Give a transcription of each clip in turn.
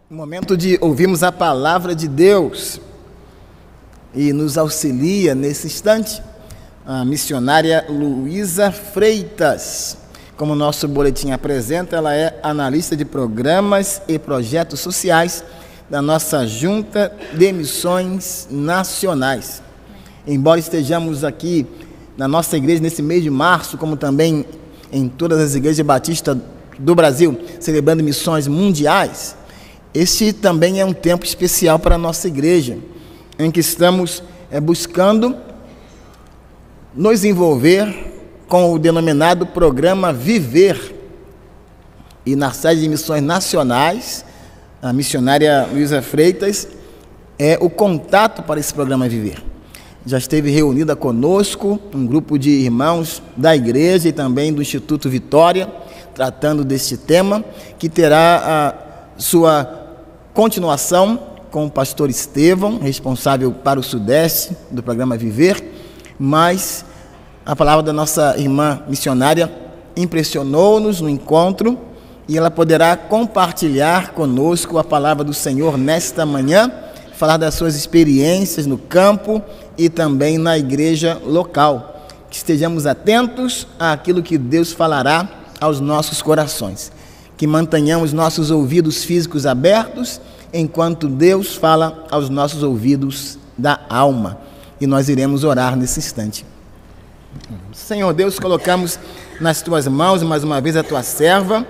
Momento de ouvirmos a palavra de Deus e nos auxilia nesse instante a missionária Luísa Freitas. Como o nosso boletim apresenta, ela é analista de programas e projetos sociais da nossa Junta de Missões Nacionais. Embora estejamos aqui na nossa igreja nesse mês de março, como também em todas as igrejas batistas do Brasil, celebrando missões mundiais, este também é um tempo especial para a nossa igreja, em que estamos buscando nos envolver com o denominado programa Viver. E na sede de missões nacionais, a missionária Luísa Freitas é o contato para esse programa Viver. Já esteve reunida conosco um grupo de irmãos da igreja e também do Instituto Vitória, tratando deste tema, que terá a sua continuação com o pastor Estevão, responsável para o Sudeste do programa Viver, mas a palavra da nossa irmã missionária impressionou-nos no encontro e ela poderá compartilhar conosco a palavra do Senhor nesta manhã, falar das suas experiências no campo e também na igreja local. Que estejamos atentos àquilo que Deus falará aos nossos corações. Que mantenhamos nossos ouvidos físicos abertos, enquanto Deus fala aos nossos ouvidos da alma. E nós iremos orar nesse instante. Senhor Deus, colocamos nas tuas mãos, mais uma vez, a tua serva,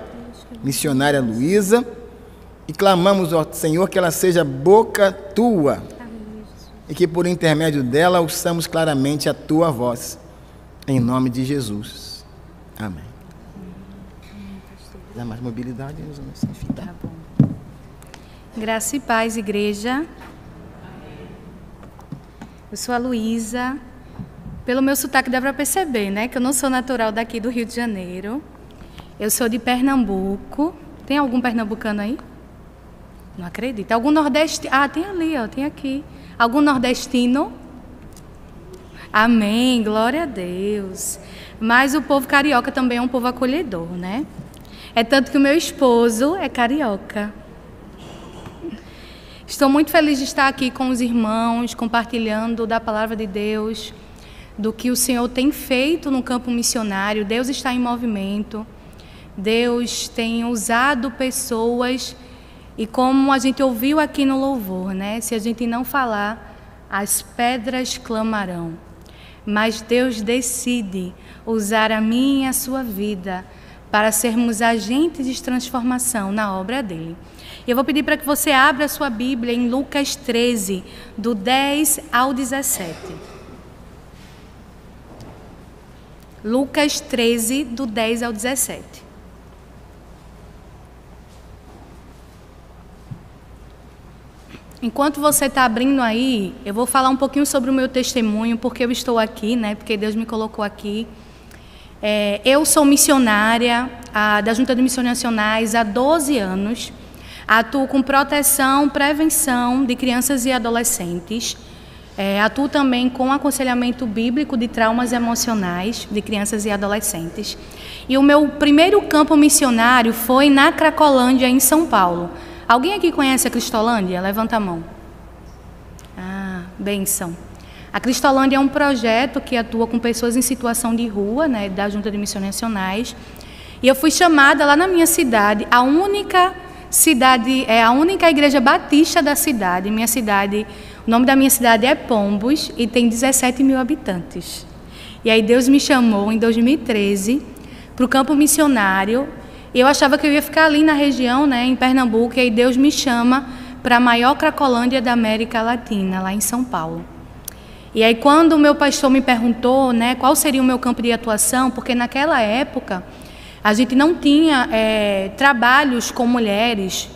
missionária Luísa, e clamamos, ó Senhor, que ela seja boca tua, e que por intermédio dela ouçamos claramente a tua voz, em nome de Jesus. Amém. Dá mais mobilidade, enfim, tá bom. Graça e paz, igreja. Eu sou a Luísa. Pelo meu sotaque dá para perceber, né, que eu não sou natural daqui do Rio de Janeiro. Eu sou de Pernambuco. Tem algum pernambucano aí? Não acredito. Algum nordestino? Ah, tem ali, ó, tem aqui. Algum nordestino? Amém, glória a Deus. Mas o povo carioca também é um povo acolhedor, né? É tanto que o meu esposo é carioca. Estou muito feliz de estar aqui com os irmãos, compartilhando da palavra de Deus, do que o Senhor tem feito no campo missionário. Deus está em movimento, Deus tem usado pessoas, e como a gente ouviu aqui no louvor, né? Se a gente não falar, as pedras clamarão. Mas Deus decide usar a minha e a sua vida para sermos agentes de transformação na obra dele. Eu vou pedir para que você abra a sua Bíblia em Lucas 13, do 10 ao 17. Lucas 13, do 10 ao 17. Enquanto você está abrindo aí, eu vou falar um pouquinho sobre o meu testemunho, porque eu estou aqui, né? Porque Deus me colocou aqui. Eu sou missionária da Junta de Missões Nacionais há 12 anos. Atuo com proteção, prevenção de crianças e adolescentes. Atuo também com aconselhamento bíblico de traumas emocionais de crianças e adolescentes. E o meu primeiro campo missionário foi na Cracolândia, em São Paulo. Alguém aqui conhece a Cristolândia? Levanta a mão. Ah, bênção. A Cristolândia é um projeto que atua com pessoas em situação de rua, né, da Junta de Missões Nacionais. E eu fui chamada lá na minha cidade, a única igreja batista da cidade. Minha cidade, o nome da minha cidade é Pombos e tem 17 mil habitantes. E aí Deus me chamou em 2013 para o campo missionário. E eu achava que eu ia ficar ali na região, né, em Pernambuco, e aí Deus me chama para a maior Cracolândia da América Latina, lá em São Paulo. E aí quando o meu pastor me perguntou, né, qual seria o meu campo de atuação, porque naquela época a gente não tinha trabalhos com mulheres,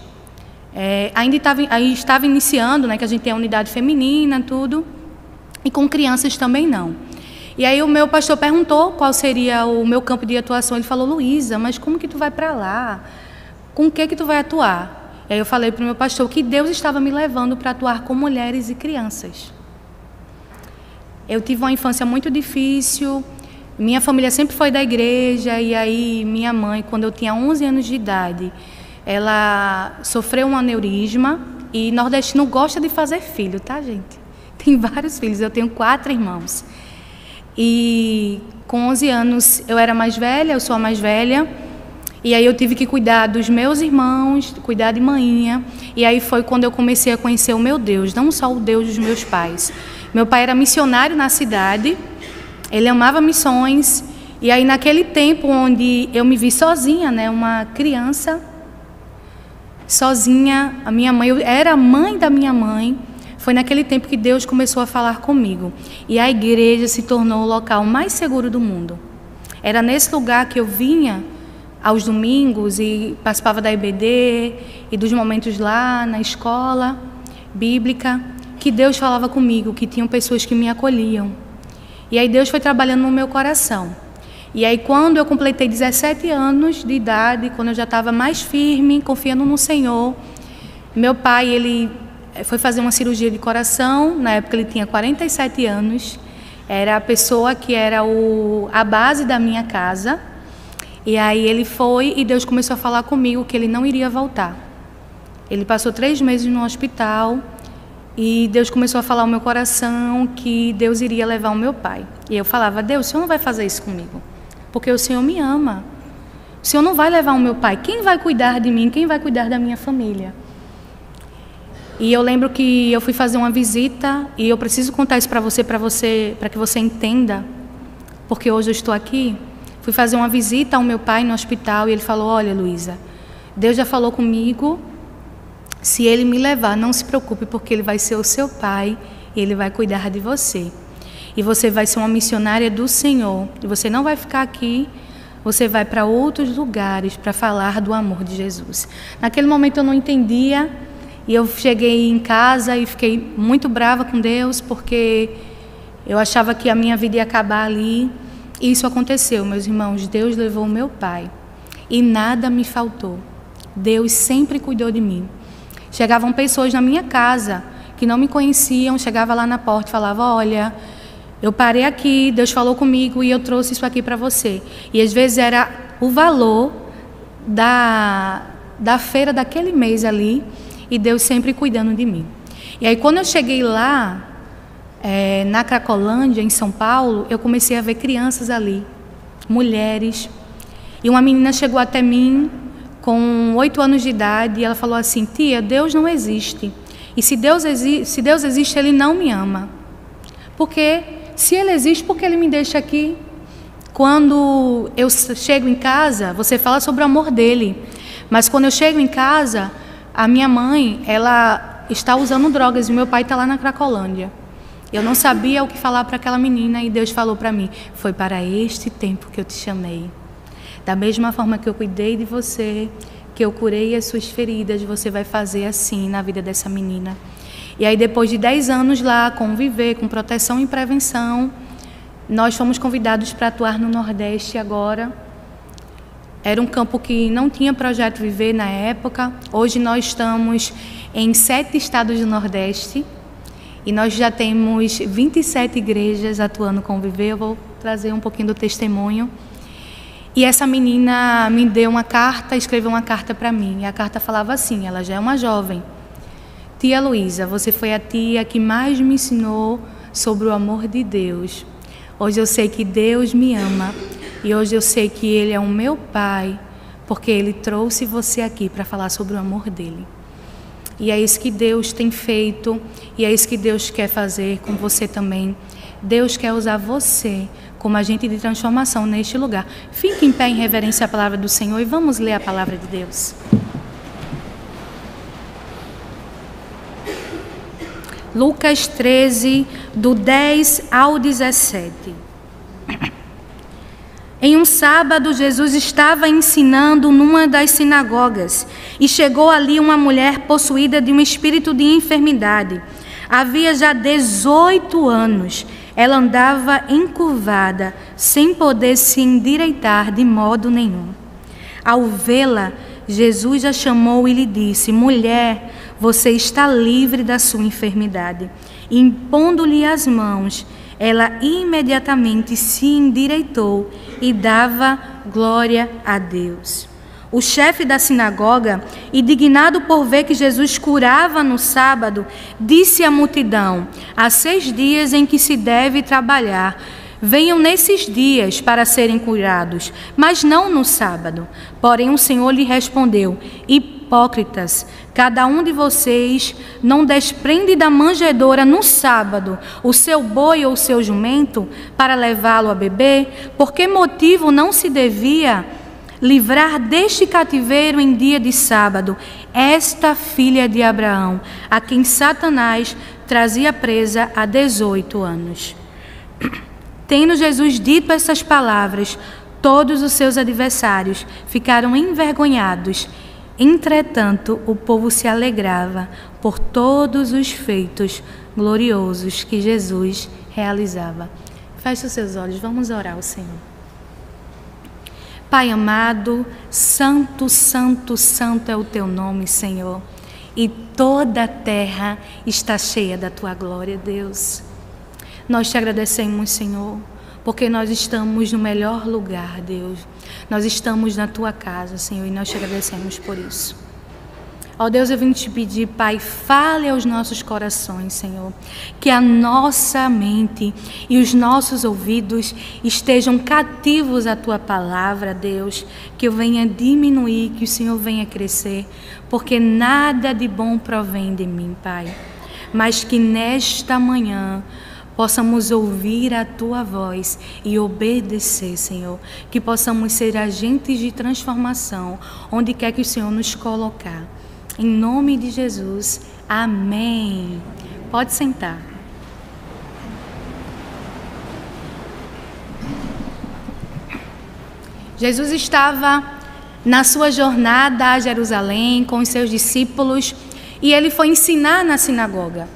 ainda estava iniciando, né, que a gente tem a unidade feminina, tudo, e com crianças também não. E aí o meu pastor perguntou qual seria o meu campo de atuação. Ele falou: Luísa, mas como que tu vai para lá? Com o que tu vai atuar? E aí eu falei para o meu pastor que Deus estava me levando para atuar com mulheres e crianças. Eu tive uma infância muito difícil, minha família sempre foi da igreja, e aí minha mãe, quando eu tinha 11 anos de idade, ela sofreu um aneurisma e nordestino gosta de fazer filho, tá, gente? Tem vários filhos, eu tenho 4 irmãos. E com 11 anos eu era mais velha, eu sou a mais velha, e aí eu tive que cuidar dos meus irmãos, cuidar de manhinha, e aí foi quando eu comecei a conhecer o meu Deus, não só o Deus dos meus pais. Meu pai era missionário na cidade, ele amava missões, e aí naquele tempo onde eu me vi sozinha, né, uma criança, sozinha, a minha mãe, eu era a mãe da minha mãe, foi naquele tempo que Deus começou a falar comigo. E a igreja se tornou o local mais seguro do mundo. Era nesse lugar que eu vinha aos domingos e participava da IBD e dos momentos lá na escola bíblica, que Deus falava comigo, que tinham pessoas que me acolhiam. E aí Deus foi trabalhando no meu coração. E aí quando eu completei 17 anos de idade, quando eu já estava mais firme, confiando no Senhor, meu pai, ele foi fazer uma cirurgia de coração. Na época ele tinha 47 anos, era a pessoa que era a base da minha casa. E aí ele foi e Deus começou a falar comigo que ele não iria voltar. Ele passou 3 meses no hospital e Deus começou a falar ao meu coração que Deus iria levar o meu pai. E eu falava: Deus, o Senhor não vai fazer isso comigo, porque o Senhor me ama. O Senhor não vai levar o meu pai. Quem vai cuidar de mim? Quem vai cuidar da minha família? E eu lembro que eu fui fazer uma visita, e eu preciso contar isso para que você entenda, porque hoje eu estou aqui. Fui fazer uma visita ao meu pai no hospital e ele falou: olha, Luísa, Deus já falou comigo, se ele me levar, não se preocupe, porque ele vai ser o seu pai e ele vai cuidar de você. E você vai ser uma missionária do Senhor, e você não vai ficar aqui, você vai para outros lugares para falar do amor de Jesus. Naquele momento eu não entendia. E eu cheguei em casa e fiquei muito brava com Deus, porque eu achava que a minha vida ia acabar ali. E isso aconteceu, meus irmãos. Deus levou o meu pai e nada me faltou. Deus sempre cuidou de mim. Chegavam pessoas na minha casa que não me conheciam, chegava lá na porta e falava: olha, eu parei aqui, Deus falou comigo e eu trouxe isso aqui para você. E às vezes era o valor da feira daquele mês ali, e Deus sempre cuidando de mim. E aí quando eu cheguei lá, na Cracolândia, em São Paulo, eu comecei a ver crianças ali, mulheres. E uma menina chegou até mim com 8 anos de idade e ela falou assim: tia, Deus não existe. E se Deus existe, Ele não me ama. Porque se Ele existe, por que Ele me deixa aqui? Quando eu chego em casa, você fala sobre o amor dEle. Mas quando eu chego em casa, a minha mãe, ela está usando drogas e meu pai está lá na Cracolândia. Eu não sabia o que falar para aquela menina e Deus falou para mim: foi para este tempo que eu te chamei. Da mesma forma que eu cuidei de você, que eu curei as suas feridas, você vai fazer assim na vida dessa menina. E aí depois de 10 anos lá, conviver com proteção e prevenção, nós fomos convidados para atuar no Nordeste agora. Era um campo que não tinha projeto Viver na época. Hoje nós estamos em 7 estados do Nordeste e nós já temos 27 igrejas atuando com Viver. Eu vou trazer um pouquinho do testemunho. E essa menina me deu uma carta, escreveu uma carta para mim. E a carta falava assim, ela já é uma jovem: tia Luísa, você foi a tia que mais me ensinou sobre o amor de Deus. Hoje eu sei que Deus me ama. E hoje eu sei que Ele é o meu pai, porque Ele trouxe você aqui para falar sobre o amor dEle. E é isso que Deus tem feito, e é isso que Deus quer fazer com você também. Deus quer usar você como agente de transformação neste lugar. Fique em pé em reverência à palavra do Senhor e vamos ler a palavra de Deus. Lucas 13, do 10 ao 17. Em um sábado, Jesus estava ensinando numa das sinagogas e chegou ali uma mulher possuída de um espírito de enfermidade. Havia já 18 anos. Ela andava encurvada, sem poder se endireitar de modo nenhum. Ao vê-la, Jesus a chamou e lhe disse: mulher, você está livre da sua enfermidade. E, impondo-lhe as mãos, ela imediatamente se endireitou e dava glória a Deus. O chefe da sinagoga, indignado por ver que Jesus curava no sábado, disse à multidão: há 6 dias em que se deve trabalhar. Venham nesses dias para serem curados, mas não no sábado. Porém o Senhor lhe respondeu: hipócritas, cada um de vocês não desprende da manjedoura no sábado o seu boi ou o seu jumento para levá-lo a beber? Por que motivo não se devia livrar deste cativeiro em dia de sábado esta filha de Abraão, a quem Satanás trazia presa há 18 anos? Tendo Jesus dito essas palavras, todos os seus adversários ficaram envergonhados. Entretanto, o povo se alegrava por todos os feitos gloriosos que Jesus realizava. Feche os seus olhos, vamos orar ao Senhor. Pai amado, santo, santo, santo é o teu nome, Senhor. E toda a terra está cheia da tua glória, Deus. Nós te agradecemos, Senhor, porque nós estamos no melhor lugar, Deus. Nós estamos na tua casa, Senhor, e nós te agradecemos por isso. Ó Deus, eu vim te pedir, Pai, fale aos nossos corações, Senhor, que a nossa mente e os nossos ouvidos estejam cativos à tua palavra, Deus, que eu venha diminuir, que o Senhor venha crescer, porque nada de bom provém de mim, Pai, mas que nesta manhã possamos ouvir a tua voz e obedecer, Senhor, que possamos ser agentes de transformação onde quer que o Senhor nos colocar. Em nome de Jesus, amém. Pode sentar. Jesus estava na sua jornada a Jerusalém com os seus discípulos e ele foi ensinar na sinagoga.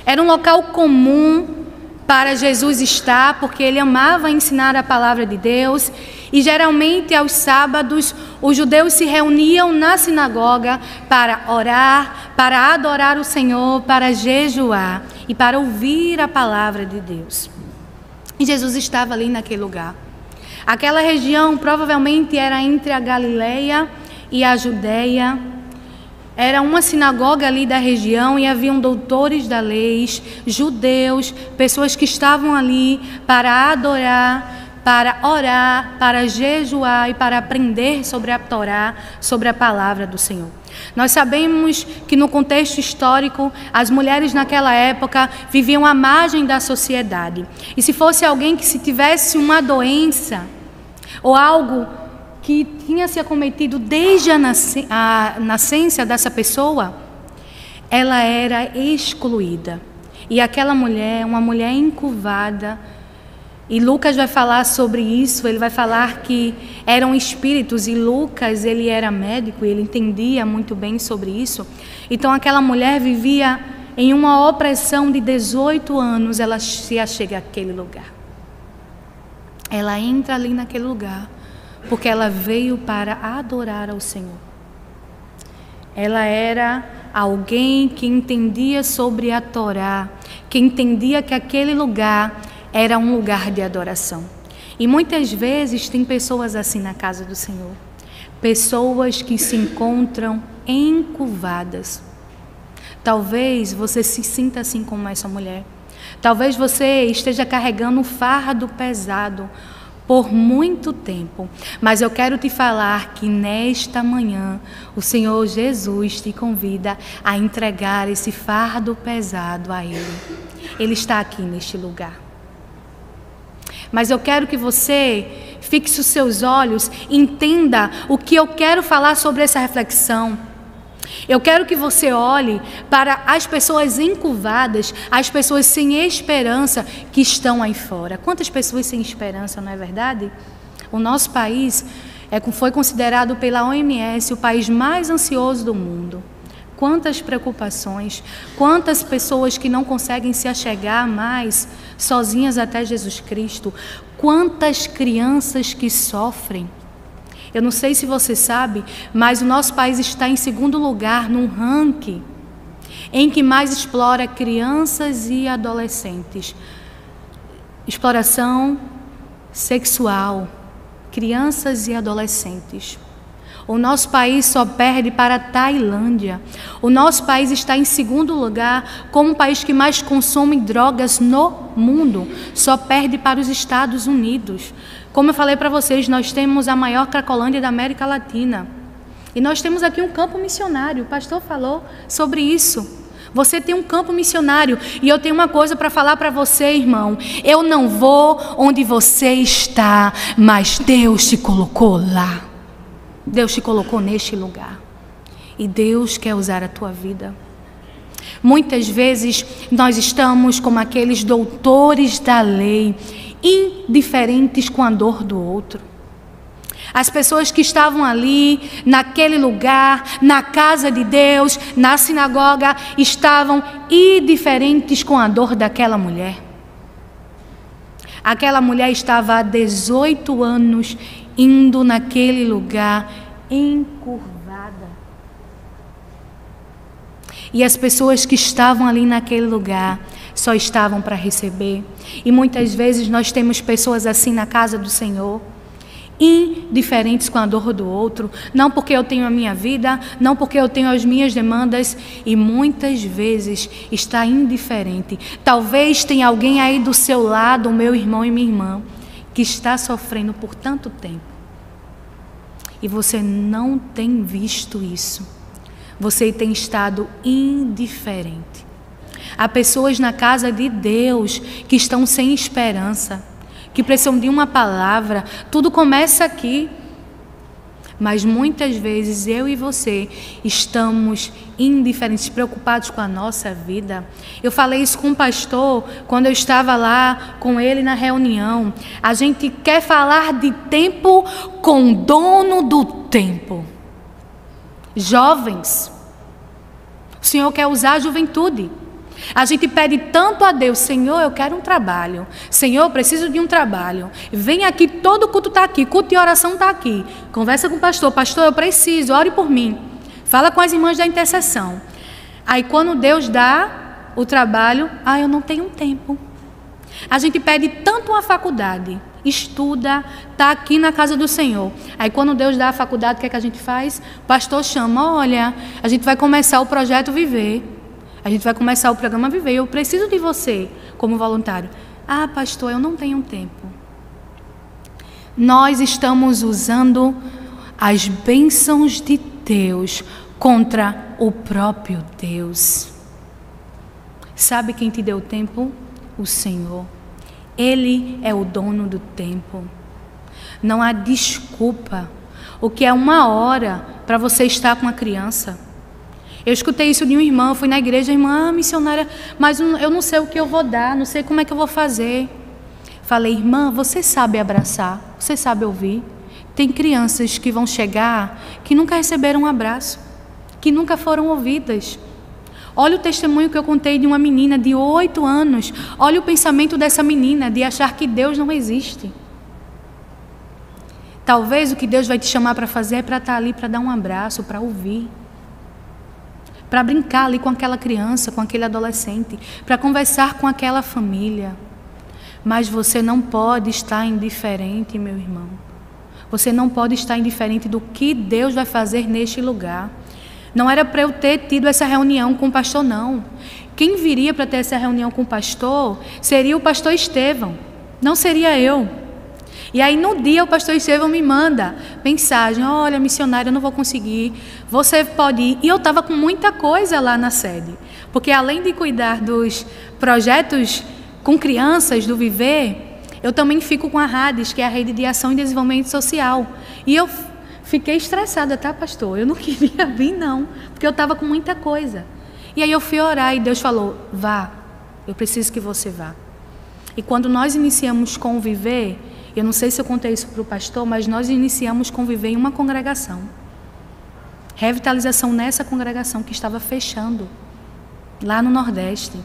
Era um local comum para Jesus estar, porque ele amava ensinar a palavra de Deus, e geralmente aos sábados os judeus se reuniam na sinagoga para orar, para adorar o Senhor, para jejuar e para ouvir a palavra de Deus. E Jesus estava ali naquele lugar. Aquela região provavelmente era entre a Galileia e a Judeia. Era uma sinagoga ali da região e haviam doutores da lei, judeus, pessoas que estavam ali para adorar, para orar, para jejuar e para aprender sobre a Torá, sobre a palavra do Senhor. Nós sabemos que no contexto histórico, as mulheres naquela época viviam à margem da sociedade. E se fosse alguém que se tivesse uma doença ou algo que tinha se acometido desde a nascença dessa pessoa, ela era excluída. E aquela mulher, uma mulher encurvada, e Lucas vai falar sobre isso, ele vai falar que eram espíritos, e Lucas, ele era médico, ele entendia muito bem sobre isso. Então aquela mulher vivia em uma opressão de 18 anos, ela se achega àquele lugar. Ela entra ali naquele lugar, porque ela veio para adorar ao Senhor. Ela era alguém que entendia sobre a Torá, que entendia que aquele lugar era um lugar de adoração. E muitas vezes tem pessoas assim na casa do Senhor. Pessoas que se encontram encurvadas. Talvez você se sinta assim como essa mulher. Talvez você esteja carregando um fardo pesado por muito tempo, mas eu quero te falar que nesta manhã o Senhor Jesus te convida a entregar esse fardo pesado a Ele. Ele está aqui neste lugar. Mas eu quero que você fixe os seus olhos, entenda o que eu quero falar sobre essa reflexão. Eu quero que você olhe para as pessoas encurvadas, as pessoas sem esperança que estão aí fora. Quantas pessoas sem esperança, não é verdade? O nosso país foi considerado pela OMS o país mais ansioso do mundo. Quantas preocupações, quantas pessoas que não conseguem se achegar mais sozinhas até Jesus Cristo, quantas crianças que sofrem. Eu não sei se você sabe, mas o nosso país está em segundo lugar num ranking em que mais explora crianças e adolescentes. Exploração sexual, crianças e adolescentes. O nosso país só perde para a Tailândia. O nosso país está em segundo lugar como o país que mais consome drogas no mundo. Só perde para os Estados Unidos. Como eu falei para vocês, nós temos a maior Cracolândia da América Latina. E nós temos aqui um campo missionário. O pastor falou sobre isso. Você tem um campo missionário. E eu tenho uma coisa para falar para você, irmão. Eu não vou onde você está, mas Deus te colocou lá. Deus te colocou neste lugar. E Deus quer usar a tua vida. Muitas vezes nós estamos como aqueles doutores da lei, indiferentes com a dor do outro. As pessoas que estavam ali, naquele lugar, na casa de Deus, na sinagoga, estavam indiferentes com a dor daquela mulher. Aquela mulher estava há 18 anos indo naquele lugar encurvada. E as pessoas que estavam ali naquele lugar só estavam para receber. E muitas vezes nós temos pessoas assim na casa do Senhor, indiferentes com a dor do outro, não porque eu tenho a minha vida, não porque eu tenho as minhas demandas, e muitas vezes está indiferente. Talvez tenha alguém aí do seu lado, meu irmão e minha irmã, que está sofrendo por tanto tempo, e você não tem visto isso, você tem estado indiferente. Há pessoas na casa de Deus que estão sem esperança, que precisam de uma palavra. Tudo começa aqui. Mas muitas vezes eu e você estamos indiferentes, preocupados com a nossa vida. Eu falei isso com um pastor quando eu estava lá com ele na reunião. A gente quer falar de tempo com o dono do tempo. Jovens, o Senhor quer usar a juventude. A gente pede tanto a Deus: Senhor, eu quero um trabalho. Senhor, eu preciso de um trabalho. Vem aqui, todo culto está aqui, culto de oração está aqui. Conversa com o pastor: pastor, eu preciso, ore por mim. Fala com as irmãs da intercessão. Aí quando Deus dá o trabalho, eu não tenho tempo. A gente pede tanto uma faculdade, estuda, está aqui na casa do Senhor. Aí quando Deus dá a faculdade, o que é que a gente faz? O pastor chama: olha, a gente vai começar o projeto Viver. A gente vai começar o programa Viver. Eu preciso de você como voluntário. Pastor, eu não tenho tempo. Nós estamos usando as bênçãos de Deus contra o próprio Deus. Sabe quem te deu tempo? O Senhor. Ele é o dono do tempo. Não há desculpa. O que é 1 hora para você estar com a criança? Eu escutei isso de um irmão, eu fui na igreja, irmã missionária, mas eu não sei o que eu vou dar, não sei como é que eu vou fazer. Falei: irmã, você sabe abraçar, você sabe ouvir. Tem crianças que vão chegar que nunca receberam um abraço, que nunca foram ouvidas. Olha o testemunho que eu contei de uma menina de 8 anos. Olha o pensamento dessa menina de achar que Deus não existe. Talvez o que Deus vai te chamar para fazer é para estar ali, para dar um abraço, para ouvir, para brincar ali com aquela criança, com aquele adolescente, para conversar com aquela família. Mas você não pode estar indiferente, meu irmão. Você não pode estar indiferente do que Deus vai fazer neste lugar. Não era para eu ter tido essa reunião com o pastor, não. Quem viria para ter essa reunião com o pastor seria o pastor Estevão, não seria eu. E aí no dia o pastor Estevão me manda mensagem: olha, missionária, eu não vou conseguir, você pode ir. E eu estava com muita coisa lá na sede, porque além de cuidar dos projetos com crianças do Viver, eu também fico com a RADES, que é a Rede de Ação e Desenvolvimento Social. E eu fiquei estressada, tá, pastor? Eu não queria vir, não, porque eu estava com muita coisa. E aí eu fui orar e Deus falou: vá, eu preciso que você vá. E quando nós iniciamos com o Viver, eu não sei se eu contei isso para o pastor, mas nós iniciamos com Viver em uma congregação. Revitalização nessa congregação que estava fechando, lá no Nordeste.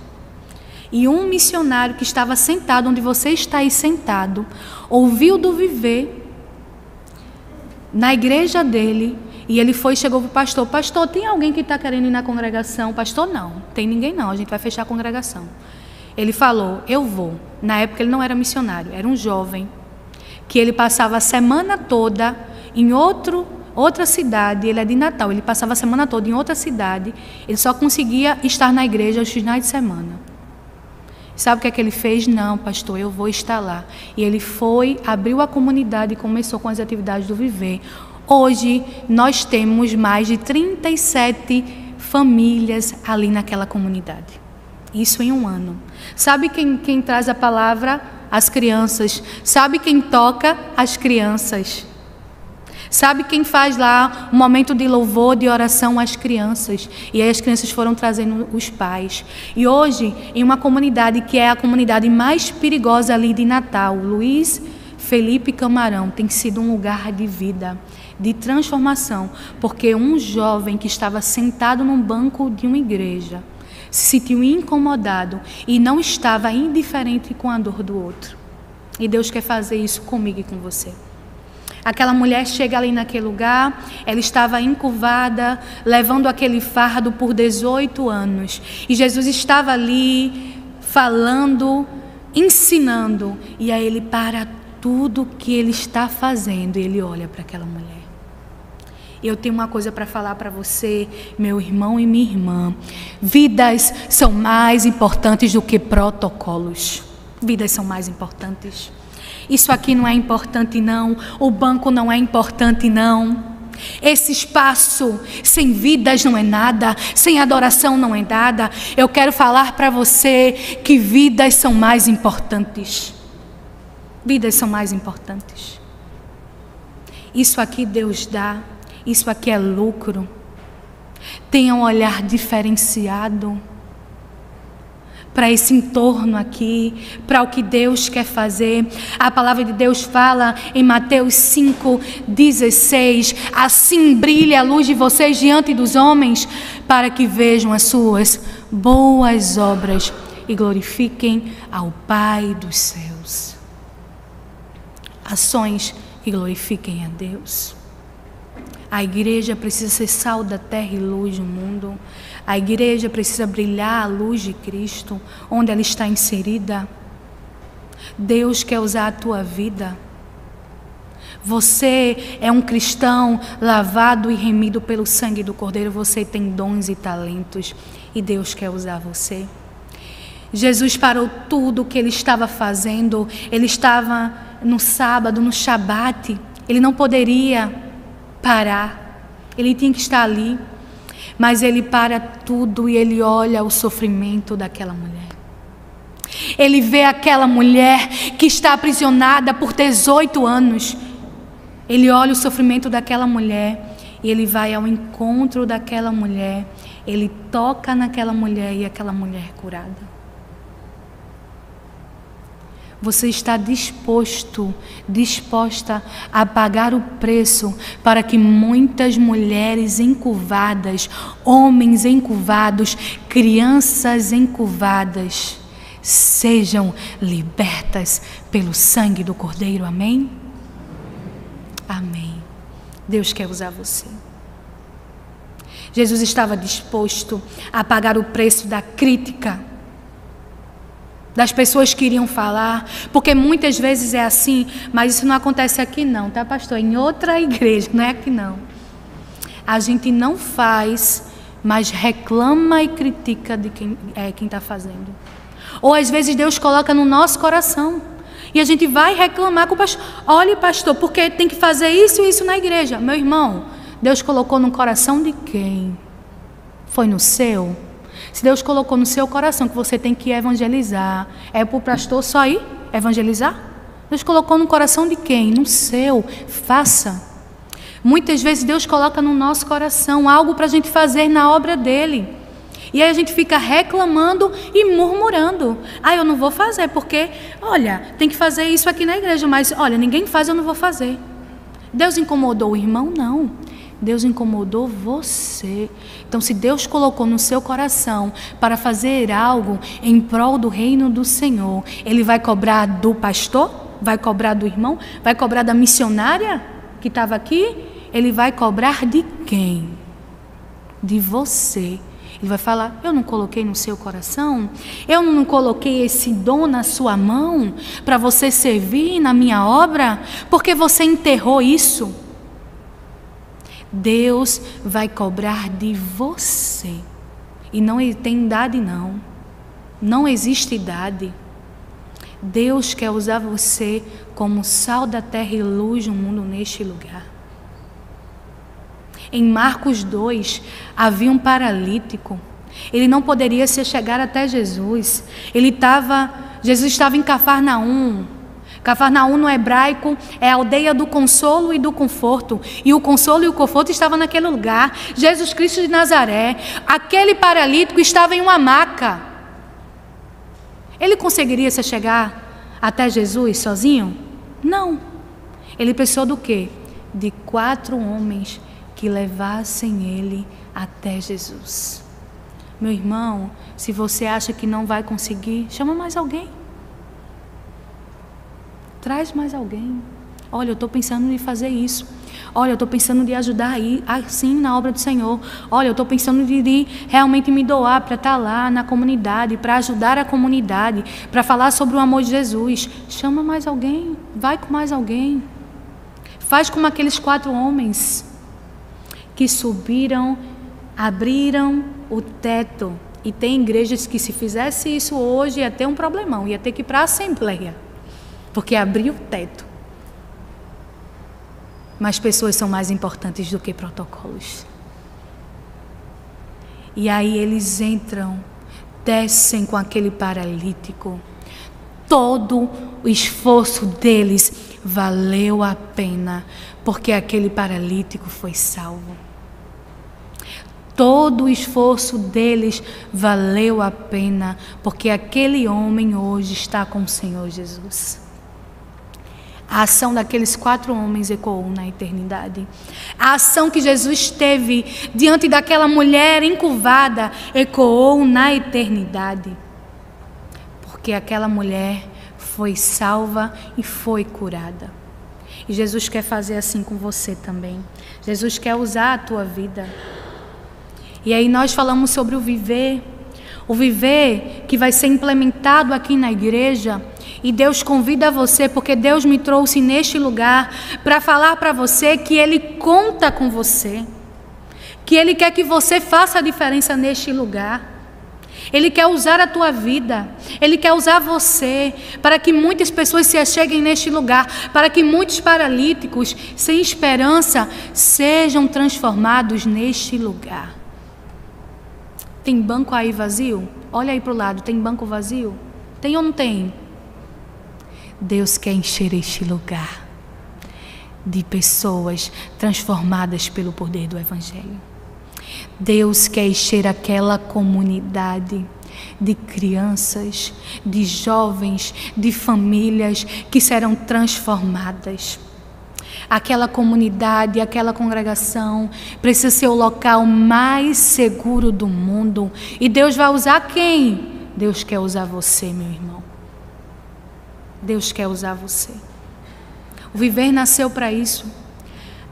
E um missionário que estava sentado, onde você está aí sentado, ouviu do Viver na igreja dele, e ele chegou para o pastor: pastor, tem alguém que está querendo ir na congregação? Pastor: não, tem ninguém não, a gente vai fechar a congregação. Ele falou: eu vou. Na época ele não era missionário, era um jovem, que ele passava a semana toda em outro outra cidade, ele é de Natal, ele passava a semana toda em outra cidade, ele só conseguia estar na igreja aos finais de semana. Sabe o que é que ele fez? Não, pastor, eu vou estar lá. E ele foi, abriu a comunidade e começou com as atividades do Viver. Hoje, nós temos mais de 37 famílias ali naquela comunidade. Isso em um ano. Sabe quem traz a palavra? As crianças. Sabe quem toca? As crianças. Sabe quem faz lá um momento de louvor, de oração? As crianças. E aí as crianças foram trazendo os pais. E hoje, em uma comunidade que é a comunidade mais perigosa ali de Natal, Luiz Felipe Camarão, tem sido um lugar de vida, de transformação, porque um jovem que estava sentado num banco de uma igreja se sentiu incomodado e não estava indiferente com a dor do outro. E Deus quer fazer isso comigo e com você. Aquela mulher chega ali naquele lugar, ela estava encurvada, levando aquele fardo por 18 anos. E Jesus estava ali, falando, ensinando. E aí ele para tudo que ele está fazendo e ele olha para aquela mulher. Eu tenho uma coisa para falar para você, meu irmão e minha irmã. Vidas são mais importantes do que protocolos. Vidas são mais importantes. Isso aqui não é importante não, o banco não é importante não. Esse espaço sem vidas não é nada, sem adoração não é nada. Eu quero falar para você que vidas são mais importantes. Vidas são mais importantes. Isso aqui Deus dá, isso aqui é lucro. Tenha um olhar diferenciado para esse entorno aqui, para o que Deus quer fazer. A palavra de Deus fala em Mateus 5,16: assim brilhe a luz de vocês diante dos homens, para que vejam as suas boas obras e glorifiquem ao Pai dos céus. Ações que glorifiquem a Deus. A igreja precisa ser sal da terra e luz no mundo. A igreja precisa brilhar a luz de Cristo onde ela está inserida. Deus quer usar a tua vida. Você é um cristão lavado e remido pelo sangue do Cordeiro. Você tem dons e talentos e Deus quer usar você. Jesus parou tudo o que ele estava fazendo. Ele estava no sábado, no Shabat. Ele não poderia parar. Ele tinha que estar ali. Mas ele para tudo e ele olha o sofrimento daquela mulher. Ele vê aquela mulher que está aprisionada por 18 anos. Ele olha o sofrimento daquela mulher e ele vai ao encontro daquela mulher. Ele toca naquela mulher e aquela mulher é curada. Você está disposta a pagar o preço para que muitas mulheres encurvadas, homens encurvados, crianças encurvadas sejam libertas pelo sangue do Cordeiro? Amém? Amém. Deus quer usar você. Jesus estava disposto a pagar o preço da crítica, das pessoas que iriam falar, porque muitas vezes é assim, mas isso não acontece aqui não, tá, pastor? Em outra igreja, não é aqui não. A gente não faz, mas reclama e critica de quem está fazendo. Ou às vezes Deus coloca no nosso coração e a gente vai reclamar com o pastor. Olha, pastor, porque tem que fazer isso e isso na igreja. Meu irmão, Deus colocou no coração de quem? Foi no seu? Se Deus colocou no seu coração que você tem que evangelizar, é para o pastor só ir evangelizar? Deus colocou no coração de quem? No seu. Faça. Muitas vezes Deus coloca no nosso coração algo para a gente fazer na obra dele. E aí a gente fica reclamando e murmurando. Eu não vou fazer porque, olha, tem que fazer isso aqui na igreja, mas olha, ninguém faz, eu não vou fazer. Deus incomodou o irmão? Não. Deus incomodou você. Então, se Deus colocou no seu coração para fazer algo em prol do reino do Senhor, Ele vai cobrar do pastor? Vai cobrar do irmão? Vai cobrar da missionária que estava aqui? Ele vai cobrar de quem? De você. Ele vai falar: eu não coloquei no seu coração? Eu não coloquei esse dom na sua mão para você servir na minha obra? Porque você enterrou isso? Deus vai cobrar de você. E não tem idade não. Não existe idade. Deus quer usar você como sal da terra e luz no mundo neste lugar. Em Marcos 2, havia um paralítico. Ele não poderia se chegar até Jesus. Jesus estava em Cafarnaum. Cafarnaum no hebraico é a aldeia do consolo e do conforto. E o consolo e o conforto estavam naquele lugar. Jesus Cristo de Nazaré, aquele paralítico estava em uma maca. Ele conseguiria se chegar até Jesus sozinho? Não. Ele precisou do quê? De 4 homens que levassem ele até Jesus. Meu irmão, se você acha que não vai conseguir, chama mais alguém. Traz mais alguém. Olha, eu estou pensando em fazer isso. Olha, eu estou pensando de ajudar aí, assim, na obra do Senhor. Olha, eu estou pensando de realmente me doar para estar lá na comunidade, para ajudar a comunidade, para falar sobre o amor de Jesus. Chama mais alguém, vai com mais alguém. Faz como aqueles 4 homens que subiram, abriram o teto. E tem igrejas que se fizesse isso hoje ia ter um problemão, ia ter que ir para a assembleia, porque abriu o teto. Mas pessoas são mais importantes do que protocolos. E aí eles entram, descem com aquele paralítico. Todo o esforço deles valeu a pena, porque aquele paralítico foi salvo. Todo o esforço deles valeu a pena, porque aquele homem hoje está com o Senhor Jesus. A ação daqueles 4 homens ecoou na eternidade. A ação que Jesus teve diante daquela mulher encurvada ecoou na eternidade. Porque aquela mulher foi salva e foi curada. E Jesus quer fazer assim com você também. Jesus quer usar a tua vida. E aí nós falamos sobre o viver que vai ser implementado aqui na igreja. E Deus convida você, porque Deus me trouxe neste lugar para falar para você que Ele conta com você, que Ele quer que você faça a diferença neste lugar. Ele quer usar a tua vida, Ele quer usar você para que muitas pessoas se acheguem neste lugar, para que muitos paralíticos sem esperança sejam transformados neste lugar. Tem banco aí vazio? Olha aí para o lado, tem banco vazio? Tem ou não tem? Deus quer encher este lugar de pessoas transformadas pelo poder do Evangelho. Deus quer encher aquela comunidade de crianças, de jovens, de famílias que serão transformadas. Aquela comunidade, aquela congregação precisa ser o local mais seguro do mundo. E Deus vai usar quem? Deus quer usar você, meu irmão. Deus quer usar você. O Viver nasceu para isso.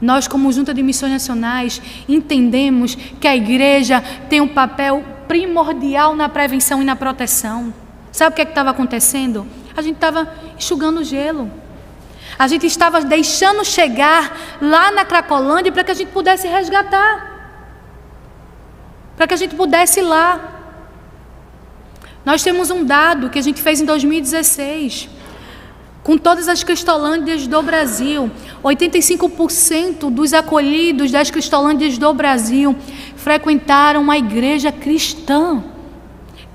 Nós, como Junta de Missões Nacionais, entendemos que a igreja tem um papel primordial na prevenção e na proteção. Sabe o que estava acontecendo? A gente estava enxugando o gelo. A gente estava deixando chegar lá na Cracolândia para que a gente pudesse resgatar. Para que a gente pudesse ir lá. Nós temos um dado que a gente fez em 2016. Com todas as cristolândias do Brasil, 85% dos acolhidos das cristolândias do Brasil frequentaram uma igreja cristã.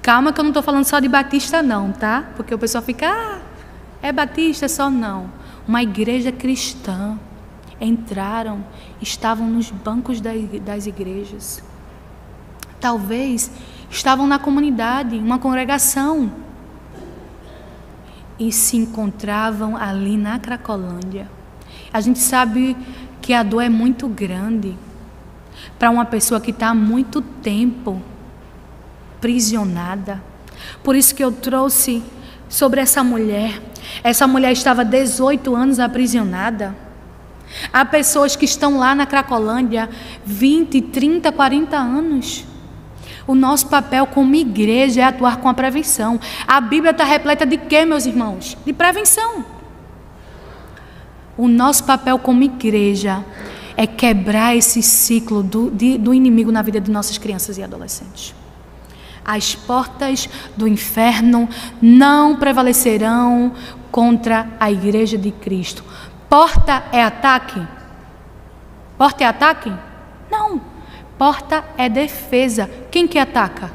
Calma que eu não estou falando só de batista não, tá? Porque o pessoal fica, é batista só não. Uma igreja cristã. Entraram, estavam nos bancos das igrejas. Talvez estavam na comunidade, uma congregação. E se encontravam ali na Cracolândia. A gente sabe que a dor é muito grande para uma pessoa que está há muito tempo aprisionada. Por isso que eu trouxe sobre essa mulher. Essa mulher estava 18 anos aprisionada. Há pessoas que estão lá na Cracolândia 20, 30, 40 anos. O nosso papel como igreja é atuar com a prevenção. A Bíblia está repleta de quê, meus irmãos? De prevenção. O nosso papel como igreja é quebrar esse ciclo do inimigo na vida de nossas crianças e adolescentes. As portas do inferno não prevalecerão contra a igreja de Cristo. Porta é ataque? Porta é ataque? Não. Porta é defesa. Quem que ataca?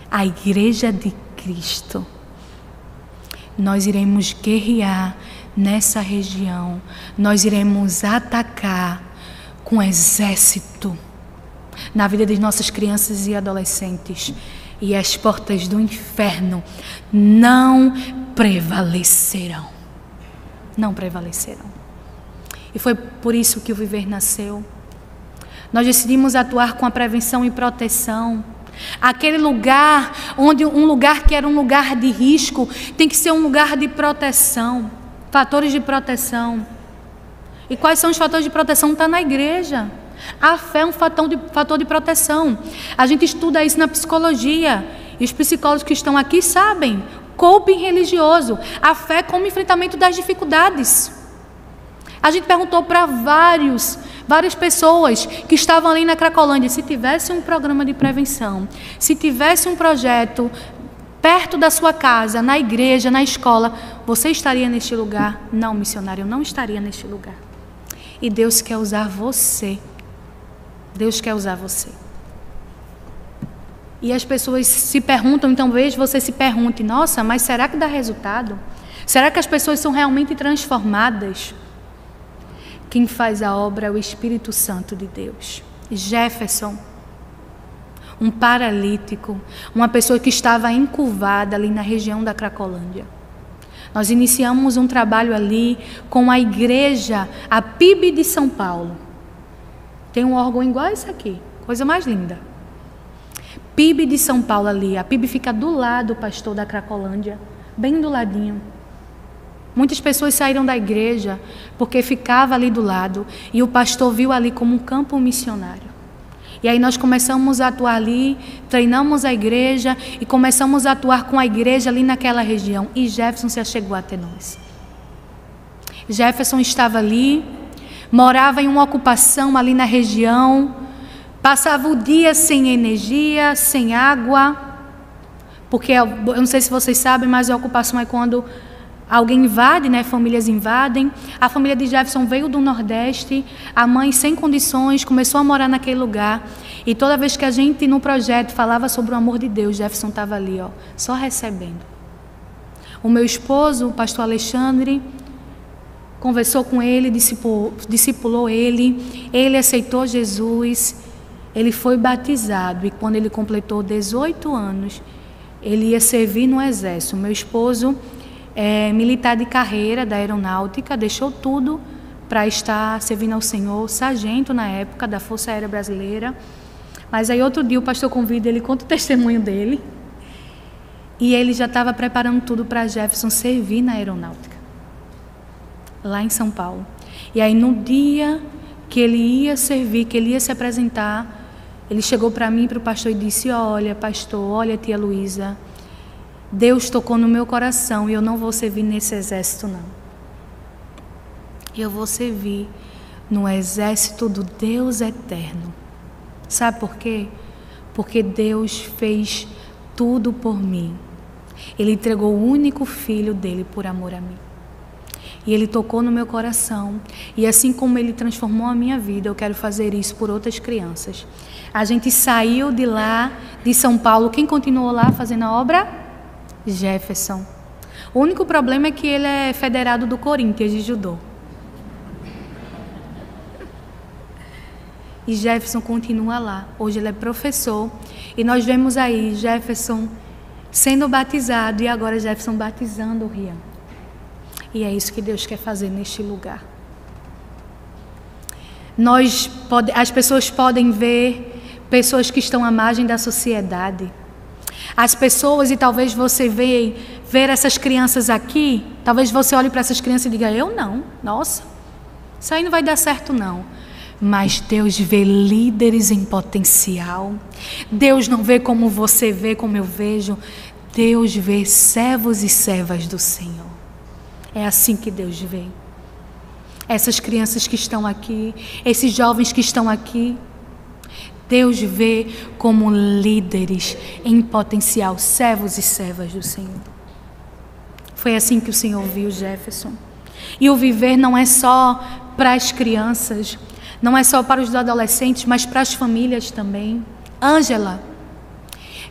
A igreja de Cristo. Nós iremos guerrear nessa região. Nós iremos atacar com exército na vida de nossas crianças e adolescentes. E as portas do inferno não prevalecerão. Não prevalecerão. E foi por isso que o Viver nasceu. Nós decidimos atuar com a prevenção e proteção. Aquele lugar, um lugar que era um lugar de risco, tem que ser um lugar de proteção. Fatores de proteção. E quais são os fatores de proteção? Está na igreja. A fé é um fator de proteção. A gente estuda isso na psicologia. E os psicólogos que estão aqui sabem. Coping religioso. A fé como enfrentamento das dificuldades. A gente perguntou para várias pessoas que estavam ali na Cracolândia, se tivesse um programa de prevenção, se tivesse um projeto perto da sua casa, na igreja, na escola, você estaria neste lugar? Não, missionário, eu não estaria neste lugar. E Deus quer usar você. Deus quer usar você. E as pessoas se perguntam, então talvez você se pergunte, nossa, mas será que dá resultado? Será que as pessoas são realmente transformadas? Quem faz a obra é o Espírito Santo de Deus. Jefferson, um paralítico, uma pessoa que estava encurvada ali na região da Cracolândia. Nós iniciamos um trabalho ali com a igreja, a PIB de São Paulo. Tem um órgão igual a esse aqui, coisa mais linda. PIB de São Paulo ali, a PIB fica do lado, pastor, da Cracolândia, bem do ladinho. Muitas pessoas saíram da igreja porque ficava ali do lado e o pastor viu ali como um campo missionário. E aí nós começamos a atuar ali, treinamos a igreja e começamos a atuar com a igreja ali naquela região. E Jefferson se achegou até nós. Jefferson estava ali, morava em uma ocupação ali na região, passava o dia sem energia, sem água, porque eu não sei se vocês sabem, mas a ocupação é quando alguém invade, né? Famílias invadem. A família de Jefferson veio do Nordeste, a mãe sem condições começou a morar naquele lugar. E toda vez que a gente no projeto falava sobre o amor de Deus, Jefferson estava ali, ó, só recebendo. O meu esposo, o pastor Alexandre, conversou com ele, discipulou ele, ele aceitou Jesus, ele foi batizado e quando ele completou 18 anos, ele ia servir no exército. O meu esposo militar de carreira da aeronáutica, deixou tudo para estar servindo ao Senhor, sargento na época da Força Aérea Brasileira. Mas aí outro dia o pastor convida ele, conta o testemunho dele, e ele já estava preparando tudo para Jefferson servir na aeronáutica, lá em São Paulo. E aí no dia que ele ia servir, que ele ia se apresentar, ele chegou para mim e para o pastor e disse, olha pastor, olha tia Luísa, Deus tocou no meu coração e eu não vou servir nesse exército não. Eu vou servir no exército do Deus eterno. Sabe por quê? Porque Deus fez tudo por mim. Ele entregou o único filho dele por amor a mim. E ele tocou no meu coração. E assim como ele transformou a minha vida, eu quero fazer isso por outras crianças. A gente saiu de lá, de São Paulo. Quem continuou lá fazendo a obra? Jefferson. O único problema é que ele é federado do Corinthians de judô. E Jefferson continua lá. Hoje ele é professor. E nós vemos aí Jefferson sendo batizado e agora Jefferson batizando o Rian. E é isso que Deus quer fazer neste lugar. As pessoas podem ver pessoas que estão à margem da sociedade. As pessoas, e talvez você ver essas crianças aqui, talvez você olhe para essas crianças e diga, eu não, nossa, isso aí não vai dar certo não. Mas Deus vê líderes em potencial. Deus não vê como você vê, como eu vejo. Deus vê servos e servas do Senhor. É assim que Deus vê. essas crianças que estão aqui, esses jovens que estão aqui. Deus vê como líderes em potencial, servos e servas do Senhor. Foi assim que o Senhor viu Jefferson. E o viver não é só para as crianças, não é só para os adolescentes, mas para as famílias também. Ângela,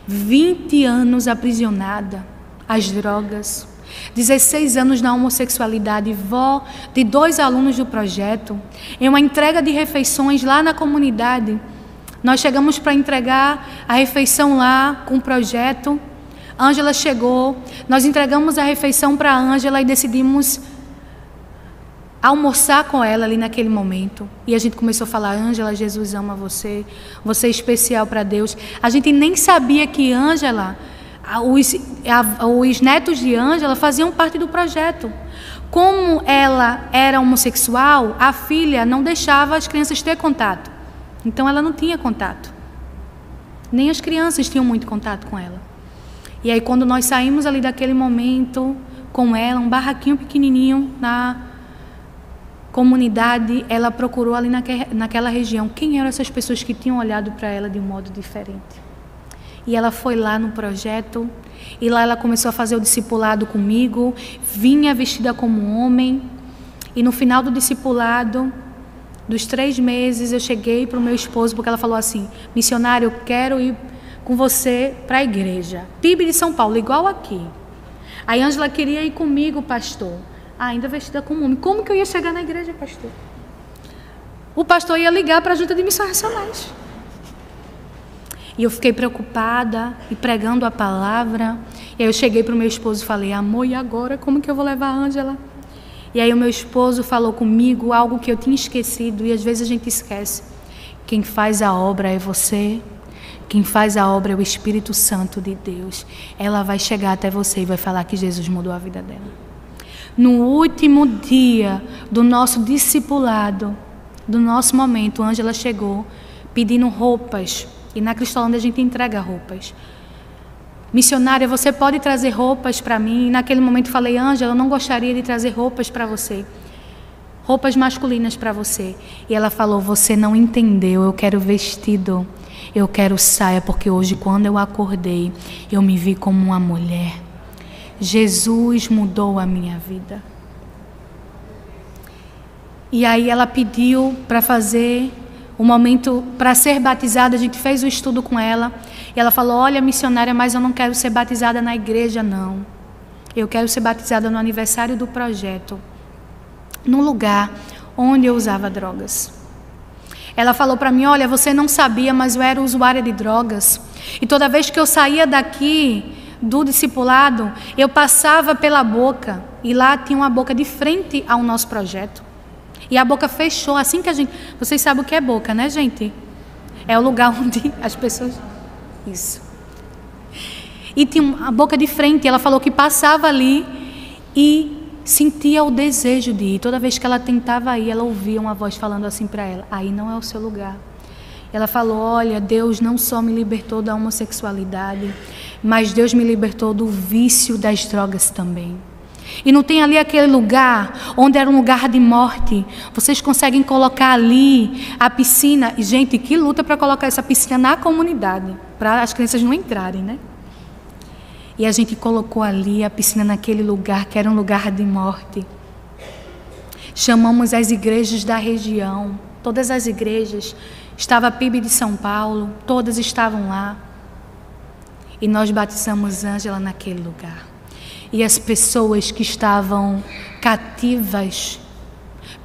20 anos aprisionada às drogas, 16 anos na homossexualidade, vó de 2 alunos do projeto, em uma entrega de refeições lá na comunidade. Nós chegamos para entregar a refeição lá com o projeto. Ângela chegou, nós entregamos a refeição para a Ângela e decidimos almoçar com ela ali naquele momento. E a gente começou a falar: Ângela, Jesus ama você, você é especial para Deus. A gente nem sabia que Ângela, os netos de Ângela faziam parte do projeto. Como ela era homossexual, a filha não deixava as crianças ter contato. Então ela não tinha contato. Nem as crianças tinham muito contato com ela. E aí quando nós saímos ali daquele momento com ela, um barraquinho pequenininho na comunidade, ela procurou ali naquela região quem eram essas pessoas que tinham olhado para ela de um modo diferente. E ela foi lá no projeto, e lá ela começou a fazer o discipulado comigo, vinha vestida como homem, e no final do discipulado, dos 3 meses, eu cheguei para o meu esposo, porque ela falou assim: missionário, eu quero ir com você para a igreja, PIB de São Paulo, igual aqui. Aí a Ângela queria ir comigo, pastor, ainda vestida como homem. Como que eu ia chegar na igreja, pastor? O pastor ia ligar para a junta de missões racionais. E eu fiquei preocupada e pregando a palavra. E aí eu cheguei para o meu esposo e falei: amor, e agora? Como que eu vou levar a Ângela? E aí o meu esposo falou comigo algo que eu tinha esquecido, e às vezes a gente esquece. Quem faz a obra é você. Quem faz a obra é o Espírito Santo de Deus. Ela vai chegar até você e vai falar que Jesus mudou a vida dela. No último dia do nosso discipulado, do nosso momento, a Ângela chegou pedindo roupas. E na Cristolândia a gente entrega roupas. Missionária, você pode trazer roupas para mim? E naquele momento falei: Ângela, eu não gostaria de trazer roupas para você. Roupas masculinas para você. E ela falou: você não entendeu, eu quero vestido, eu quero saia, porque hoje quando eu acordei, eu me vi como uma mulher. Jesus mudou a minha vida. E aí ela pediu para fazer o momento para ser batizada. A gente fez o estudo com ela e ela falou: olha, missionária, mas eu não quero ser batizada na igreja, não. Eu quero ser batizada no aniversário do projeto, num lugar onde eu usava drogas. Ela falou para mim: olha, você não sabia, mas eu era usuária de drogas, e toda vez que eu saía daqui do discipulado, eu passava pela boca, e lá tinha uma boca de frente ao nosso projeto. E a boca fechou, assim que a gente... Vocês sabem o que é boca, né, gente? É o lugar onde as pessoas... Isso. E tinha a boca de frente, ela falou que passava ali e sentia o desejo de ir. Toda vez que ela tentava ir, ela ouvia uma voz falando assim para ela: aí não é o seu lugar. Ela falou: olha, Deus não só me libertou da homossexualidade, mas Deus me libertou do vício das drogas também. E não tem ali aquele lugar onde era um lugar de morte. Vocês conseguem colocar ali a piscina. E, gente, que luta para colocar essa piscina na comunidade, para as crianças não entrarem, né? E a gente colocou ali a piscina naquele lugar que era um lugar de morte. Chamamos as igrejas da região. Todas as igrejas. Estava a PIB de São Paulo. Todas estavam lá. E nós batizamos Ângela naquele lugar. E as pessoas que estavam cativas,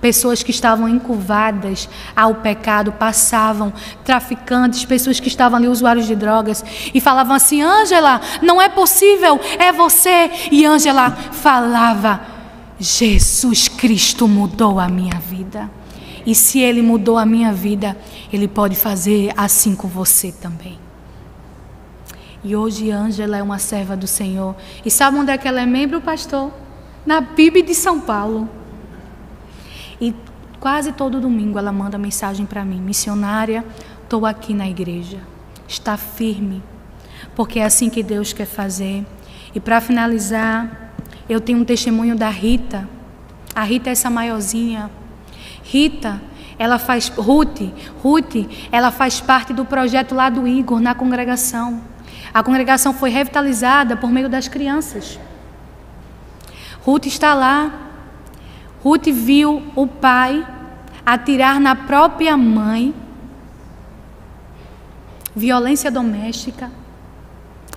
pessoas que estavam encurvadas ao pecado, passavam, traficantes, pessoas que estavam ali, usuários de drogas, e falavam assim: Ângela, não é possível, é você. E Ângela falava: Jesus Cristo mudou a minha vida. E se Ele mudou a minha vida, Ele pode fazer assim com você também. E hoje Ângela é uma serva do Senhor. E sabe onde é que ela é membro, pastor? Na PIB de São Paulo. E quase todo domingo ela manda mensagem para mim: missionária, estou aqui na igreja. Está firme, porque é assim que Deus quer fazer. E para finalizar, eu tenho um testemunho da Rita. A Rita é essa maiorzinha. Ruth, ela faz parte do projeto lá do Igor, na congregação. A congregação foi revitalizada por meio das crianças. Ruth está lá. Ruth viu o pai atirar na própria mãe. Violência doméstica.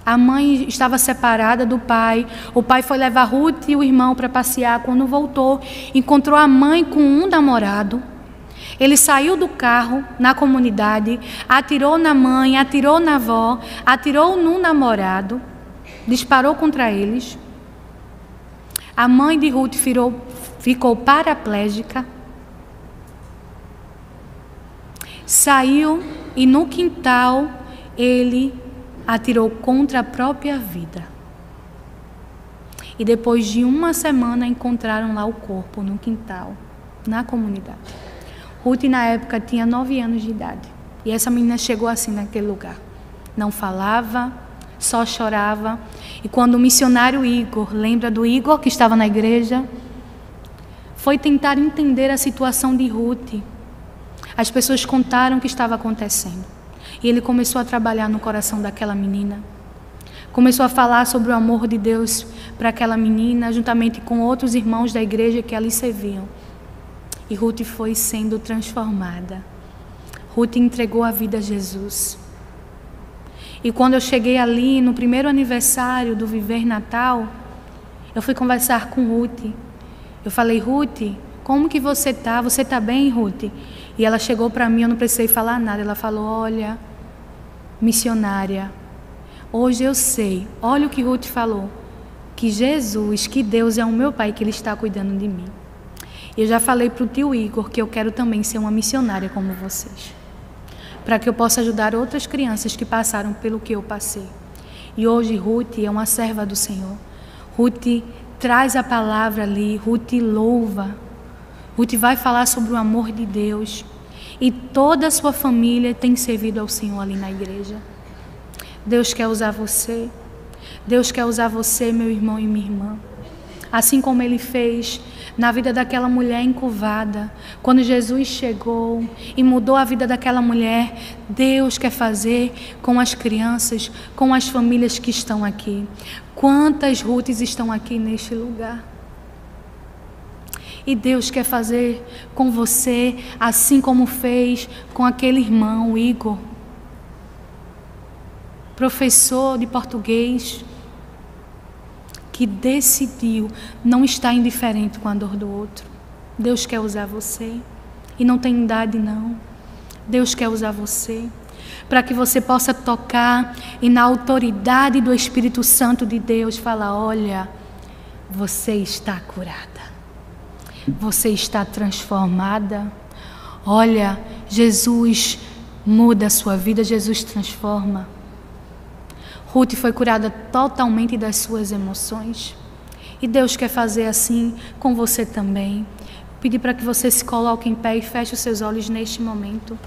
A mãe estava separada do pai. O pai foi levar Ruth e o irmão para passear. Quando voltou, encontrou a mãe com um namorado. Ele saiu do carro na comunidade, atirou na mãe, atirou na avó, atirou no namorado, disparou contra eles. A mãe de Ruth ficou paraplégica. Saiu e no quintal ele atirou contra a própria vida. E depois de uma semana encontraram lá o corpo no quintal, na comunidade. Ruth na época tinha 9 anos de idade. E essa menina chegou assim naquele lugar. Não falava, só chorava. E quando o missionário Igor, lembra do Igor que estava na igreja, foi tentar entender a situação de Ruth. As pessoas contaram o que estava acontecendo. E ele começou a trabalhar no coração daquela menina. Começou a falar sobre o amor de Deus para aquela menina, juntamente com outros irmãos da igreja que ali serviam. E Ruth foi sendo transformada. Ruth entregou a vida a Jesus. E quando eu cheguei ali, no primeiro aniversário do Viver Natal, eu fui conversar com Ruth. Eu falei, Ruth, como que você está? Você está bem, Ruth? E ela chegou para mim, eu não precisei falar nada. Ela falou, olha, missionária, hoje eu sei, olha o que Ruth falou, que Jesus, que Deus é o meu Pai, que Ele está cuidando de mim. Eu já falei para o tio Igor que eu quero também ser uma missionária como vocês, para que eu possa ajudar outras crianças que passaram pelo que eu passei. E hoje Ruth é uma serva do Senhor. Ruth traz a palavra ali, Ruth louva. Ruth vai falar sobre o amor de Deus. E toda a sua família tem servido ao Senhor ali na igreja. Deus quer usar você. Deus quer usar você, meu irmão e minha irmã. Assim como Ele fez na vida daquela mulher encurvada. Quando Jesus chegou e mudou a vida daquela mulher, Deus quer fazer com as crianças, com as famílias que estão aqui. Quantas Ruths estão aqui neste lugar? E Deus quer fazer com você, assim como fez com aquele irmão, Igor, professor de português, que decidiu não estar indiferente com a dor do outro. Deus quer usar você. E não tem idade, não. Deus quer usar você para que você possa tocar e na autoridade do Espírito Santo de Deus falar, olha, você está curada. Você está transformada. Olha, Jesus muda a sua vida, Jesus transforma. Ruth foi curada totalmente das suas emoções. E Deus quer fazer assim com você também. Pedir para que você se coloque em pé e feche os seus olhos neste momento.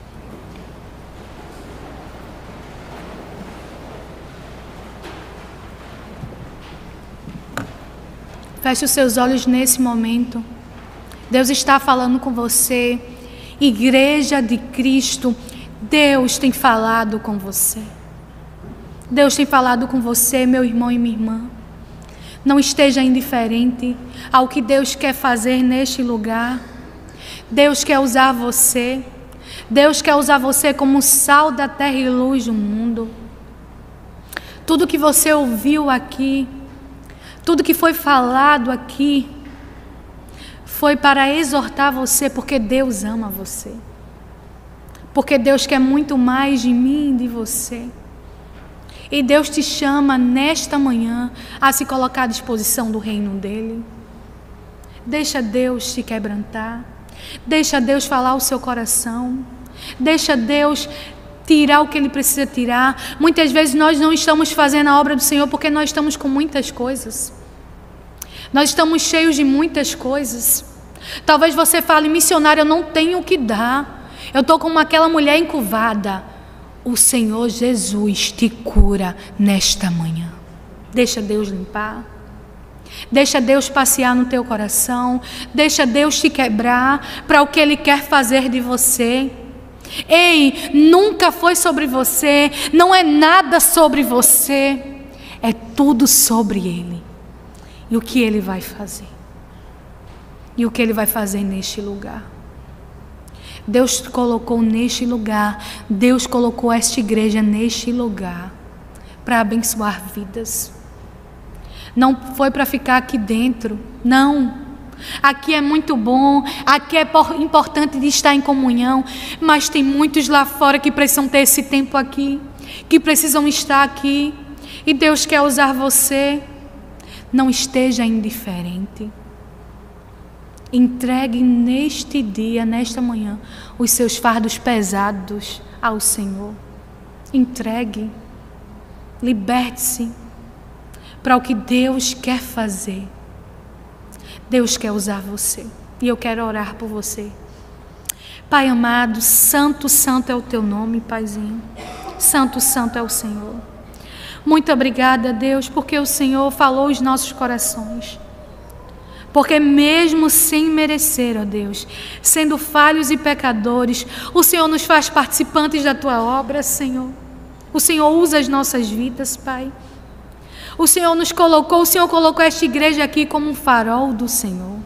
Feche os seus olhos nesse momento. Deus está falando com você. Igreja de Cristo, Deus tem falado com você. Deus tem falado com você, meu irmão e minha irmã. Não esteja indiferente ao que Deus quer fazer neste lugar. Deus quer usar você. Deus quer usar você como sal da terra e luz do mundo. Tudo que você ouviu aqui, tudo que foi falado aqui, foi para exortar você, porque Deus ama você. Porque Deus quer muito mais de mim e de você. E Deus te chama nesta manhã a se colocar à disposição do reino dEle. Deixa Deus te quebrantar. Deixa Deus falar o seu coração. Deixa Deus tirar o que Ele precisa tirar. Muitas vezes nós não estamos fazendo a obra do Senhor porque nós estamos com muitas coisas. Nós estamos cheios de muitas coisas. Talvez você fale, missionário, eu não tenho o que dar. Eu estou como aquela mulher encurvada. O Senhor Jesus te cura nesta manhã. Deixa Deus limpar. Deixa Deus passear no teu coração. Deixa Deus te quebrar para o que Ele quer fazer de você. Ei, nunca foi sobre você, não é nada sobre você, é tudo sobre Ele. E o que Ele vai fazer? E o que Ele vai fazer neste lugar? Deus colocou neste lugar, Deus colocou esta igreja neste lugar para abençoar vidas. Não foi para ficar aqui dentro, não. Aqui é muito bom, aqui é importante de estar em comunhão, mas tem muitos lá fora que precisam ter esse tempo aqui, que precisam estar aqui, e Deus quer usar você. Não esteja indiferente. Entregue neste dia, nesta manhã, os seus fardos pesados ao Senhor. Entregue, liberte-se para o que Deus quer fazer. Deus quer usar você, e eu quero orar por você. Pai amado, santo, santo é o teu nome, Paizinho. Santo, santo é o Senhor. Muito obrigada, Deus, porque o Senhor falou os nossos corações. Porque mesmo sem merecer, ó Deus, sendo falhos e pecadores, o Senhor nos faz participantes da tua obra, Senhor. O Senhor usa as nossas vidas, Pai. O Senhor colocou esta igreja aqui como um farol do Senhor,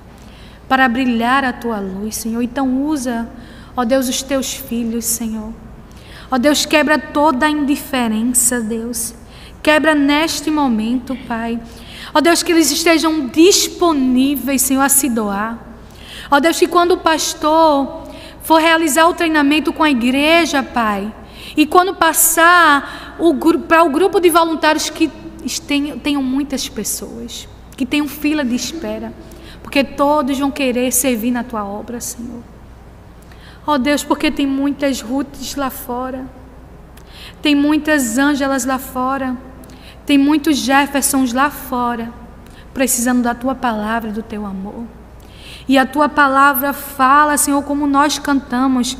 para brilhar a tua luz, Senhor. Então usa, ó Deus, os teus filhos, Senhor. Ó Deus, quebra toda a indiferença, Deus. Quebra neste momento, Pai. Ó Deus, que eles estejam disponíveis, Senhor, a se doar. Ó Deus, que quando o pastor for realizar o treinamento com a igreja, Pai, e quando passar para o grupo de voluntários, que tenham muitas pessoas, que tenham fila de espera, porque todos vão querer servir na tua obra, Senhor. Ó Deus, porque tem muitas Ruths lá fora, tem muitas Ângelas lá fora, tem muitos Jeffersons lá fora, precisando da tua palavra e do teu amor. E a tua palavra fala, Senhor, como nós cantamos,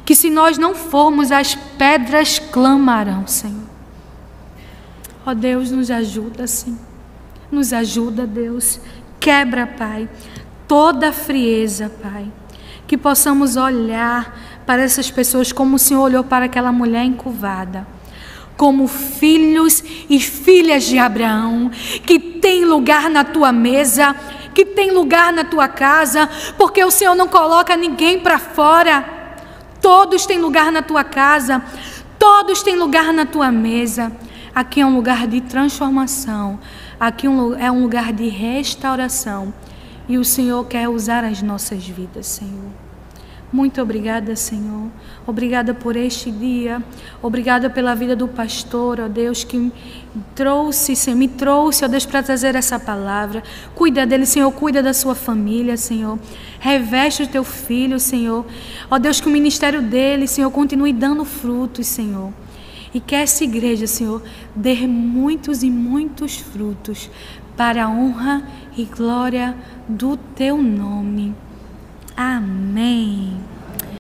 que se nós não formos, as pedras clamarão, Senhor. Ó Deus, nos ajuda, sim. Nos ajuda, Deus. Quebra, Pai, toda a frieza, Pai. Que possamos olhar para essas pessoas como o Senhor olhou para aquela mulher encurvada. Como filhos e filhas de Abraão, que tem lugar na tua mesa, que tem lugar na tua casa, porque o Senhor não coloca ninguém para fora. Todos têm lugar na tua casa, todos têm lugar na tua mesa. Aqui é um lugar de transformação, aqui é um lugar de restauração, e o Senhor quer usar as nossas vidas, Senhor. Muito obrigada, Senhor. Obrigada por este dia. Obrigada pela vida do pastor, ó Deus, que me trouxe, ó Deus, para trazer essa palavra. Cuida dele, Senhor. Cuida da sua família, Senhor. Reveste o teu filho, Senhor. Ó Deus, que o ministério dele, Senhor, continue dando frutos, Senhor. E que essa igreja, Senhor, dê muitos e muitos frutos para a honra e glória do teu nome. Amém.